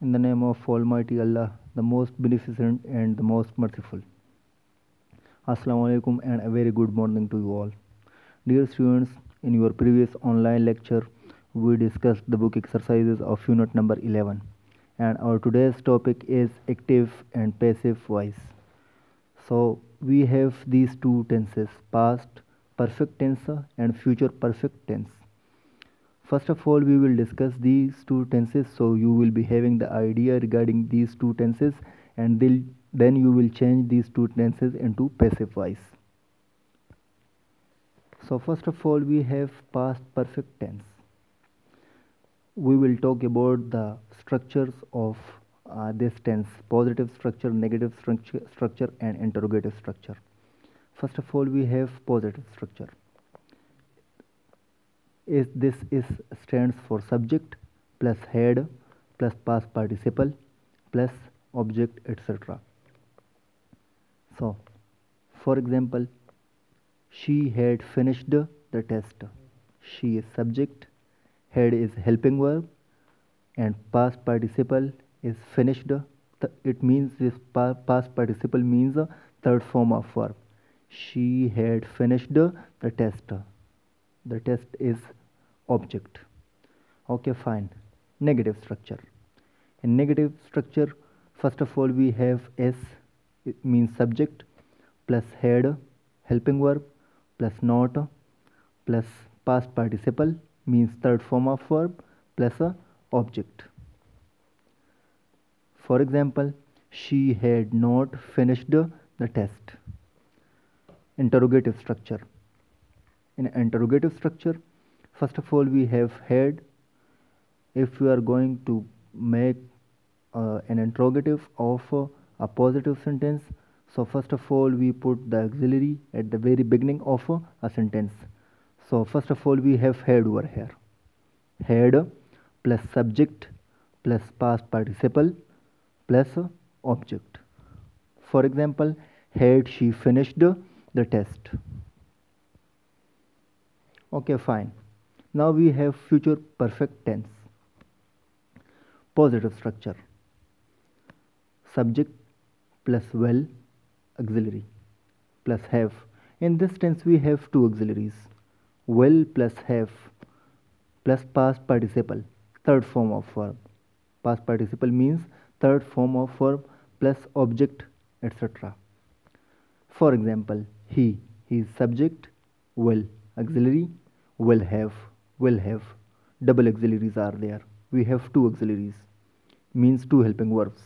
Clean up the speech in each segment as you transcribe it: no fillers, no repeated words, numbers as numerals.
In the name of Almighty Allah, the most beneficent and the most merciful. Assalamu alaikum and a very good morning to you all. Dear students, in your previous online lecture, we discussed the book exercises of unit number 11, and our today's topic is active and passive voice. So we have these two tenses, past perfect tense and future perfect tense. First of all, we will discuss these two tenses, so you will be having the idea regarding these two tenses, and then you will change these two tenses into passive voice. So first of all, we have past perfect tense. We will talk about the structures of this tense: positive structure, negative structure, and interrogative structure. First of all, we have positive structure. This stands for subject plus head plus past participle plus object, etc. So for example, she had finished the test. She is subject, had is helping verb, and past participle is finished. It means this past participle means a third form of verb. She had finished the test. The test is object. Okay, fine. Negative structure. In negative structure, first of all we have S, it means subject, plus had, helping verb, plus not, plus past participle means third form of verb, plus a object. For example, she had not finished the test. Interrogative structure. In interrogative structure, first of all we have had. If we are going to make an interrogative of a positive sentence, so first of all we put the auxiliary at the very beginning of a sentence. So first of all we have had over here. Had plus subject plus past participle plus object. For example, had she finished the test. Okay, fine. Now we have future perfect tense. Positive structure. Subject plus well, auxiliary plus have. In this tense we have two auxiliaries, well plus have plus past participle, third form of verb. Past participle means third form of verb plus object, etc. For example, he is subject, well auxiliary, will have. Double auxiliaries are there. We have two auxiliaries, means two helping verbs.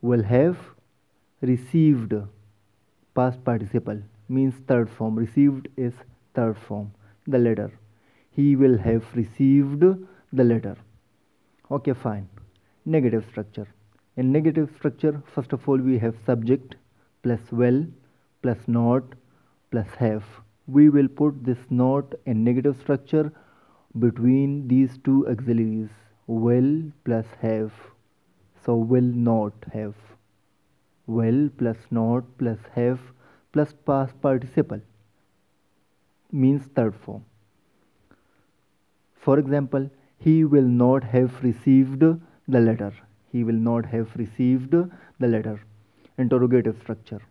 Will have received, past participle means third form. Received is third form. The letter. He will have received the letter. Okay, fine. Negative structure. In negative structure, first of all we have subject plus well plus not plus have. We will put this not in negative structure between these two auxiliaries, will plus have. So will not have. Will plus not plus have plus past participle means third form. For example, he will not have received the letter. He will not have received the letter. Interrogative structure.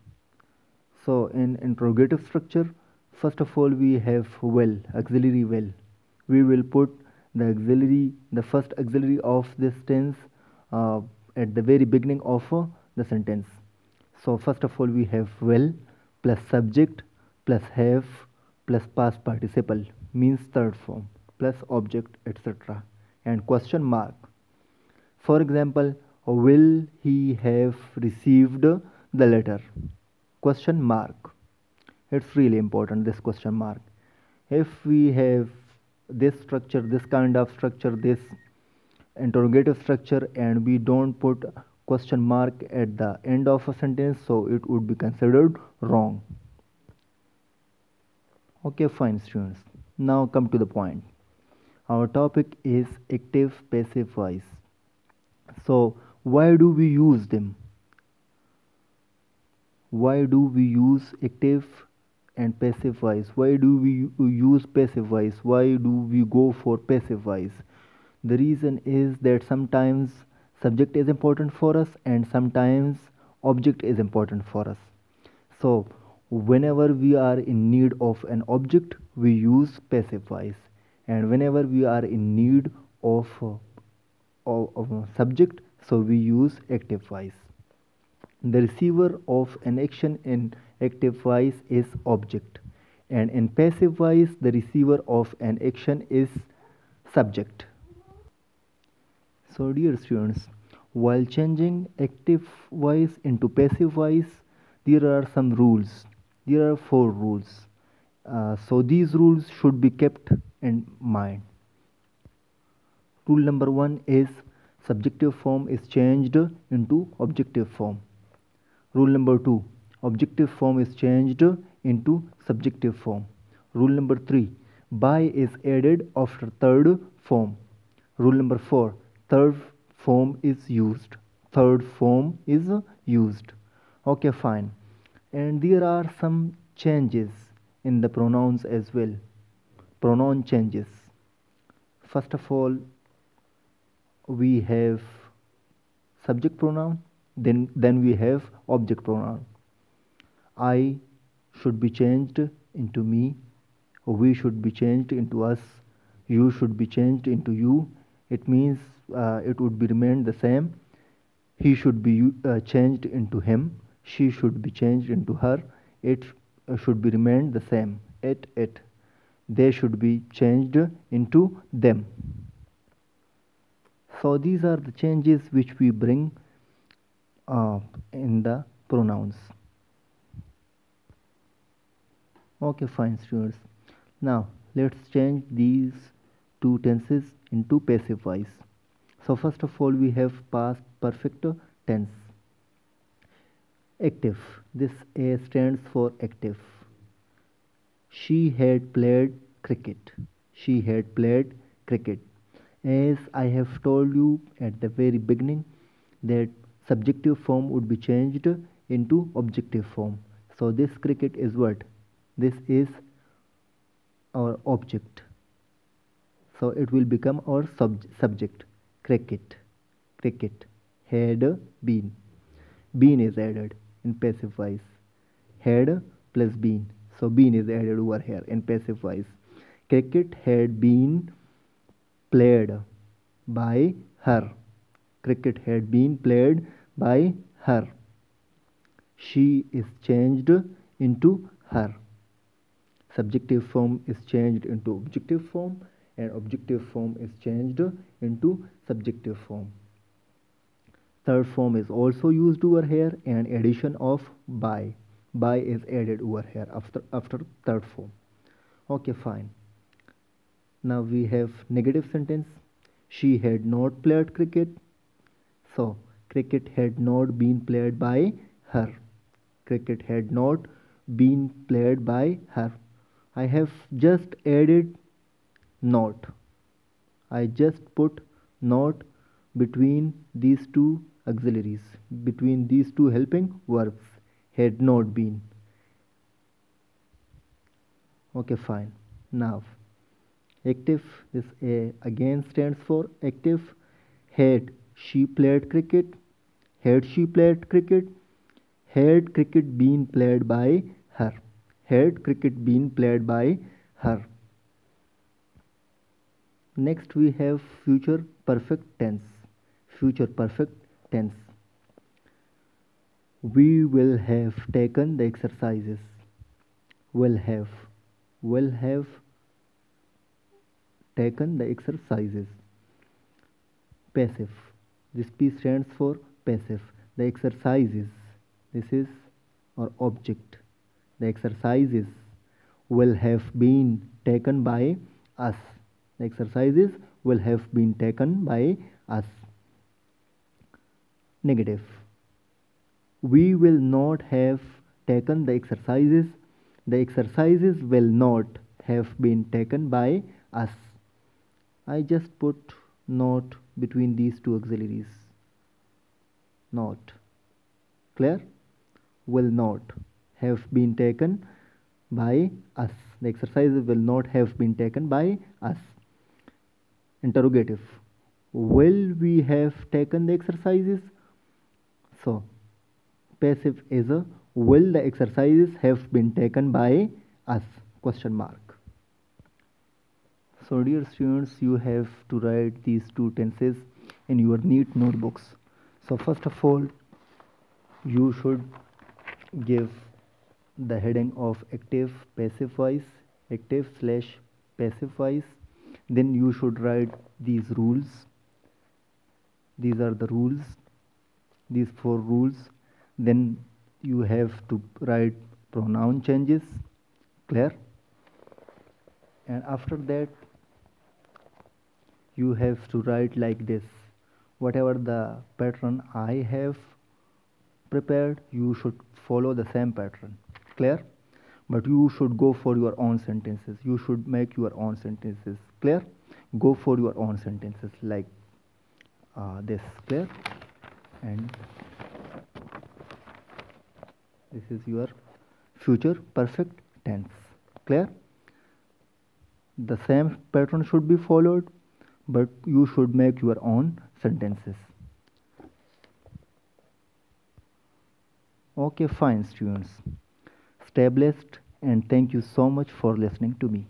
So in interrogative structure, first of all we have well, auxiliary well. We will put the first auxiliary of this tense at the very beginning of the sentence. So first of all we have well plus subject plus have plus past participle means third form plus object, etc. and question mark. For example, will he have received the letter? Question mark. It's really important, this question mark. If we have this structure, this kind of structure, this interrogative structure, and we don't put question mark at the end of a sentence, so it would be considered wrong. Okay, fine students. Now come to the point. Our topic is active passive voice. So why do we use them? Why do we use active and passive voice? Why do we use passive voice? Why do we go for passive voice? The reason is that sometimes Subject is important for us, and sometimes object is important for us. So whenever we are in need of an object, we use passive voice, and whenever we are in need of a subject, so we use active voice. The receiver of an action in active voice is object, and in passive voice the receiver of an action is subject. So dear students, while changing active voice into passive voice, there are some rules. There are 4 rules. So these rules should be kept in mind. Rule number 1 is subjective form is changed into objective form. Rule number 2, objective form is changed into subjective form. Rule number 3, by is added after third form. Rule number 4, third form is used. Third form is used. Okay, fine. And there are some changes in the pronouns as well. Pronoun changes. First of all, we have subject pronoun, then we have object pronoun. I should be changed into me, we should be changed into us, you should be changed into you. It means it would be remained the same. He should be changed into him, she should be changed into her. It should be remained the same. It they should be changed into them. So these are the changes which we bring in the pronouns. Okay, fine students. Now let's change these two tenses into passive voice. So first of all we have past perfect tense. Active. This A stands for active. She had played cricket. She had played cricket. As I have told you at the very beginning that subjective form would be changed into objective form. So this cricket is what? This is our object. So it will become our subject. Cricket. Cricket. Had been. Been is added in passive voice. Had plus been. So been is added over here in passive voice. Cricket had been played by her. Cricket had been played by her. She is changed into her. Subjective form is changed into objective form, and objective form is changed into subjective form. Third form is also used over here, and addition of by. By is added over here after third form. Okay, fine. Now we have negative sentence. She had not played cricket. So cricket had not been played by her. Cricket had not been played by her. I have just added not. I just put not between these two auxiliaries, between these two helping verbs. Had not been. Okay, fine. Now active, this A again stands for active. Had she played cricket? Had she played cricket? Had cricket been played by her? Had cricket been played by her? Next we have future perfect tense. Future perfect tense. We will have taken the exercises. Will have. Will have taken the exercises. Passive. This P stands for passive. The exercises. This is our object. The exercises will have been taken by us. The exercises will have been taken by us. Negative. We will not have taken the exercises. The exercises will not have been taken by us. I just put not between these two auxiliaries. Not. Clear? Will not have been taken by us. The exercises will not have been taken by us. Interrogative. Will we have taken the exercises? So passive is a will the exercises have been taken by us, question mark. So dear students, you have to write these two tenses in your neat notebooks. So first of all, you should give the heading of active passive voice, active slash passive voice. Then you should write these rules. These are the rules, these 4 rules. Then you have to write pronoun changes, clear? And after that you have to write like this. Whatever the pattern I have prepared, you should follow the same pattern, clear? But you should go for your own sentences. You should make your own sentences, clear? Go for your own sentences like this, clear? And this is your future perfect tense, clear? The same pattern should be followed, but you should make your own sentences. Okay, fine students. Stay blessed and thank you so much for listening to me.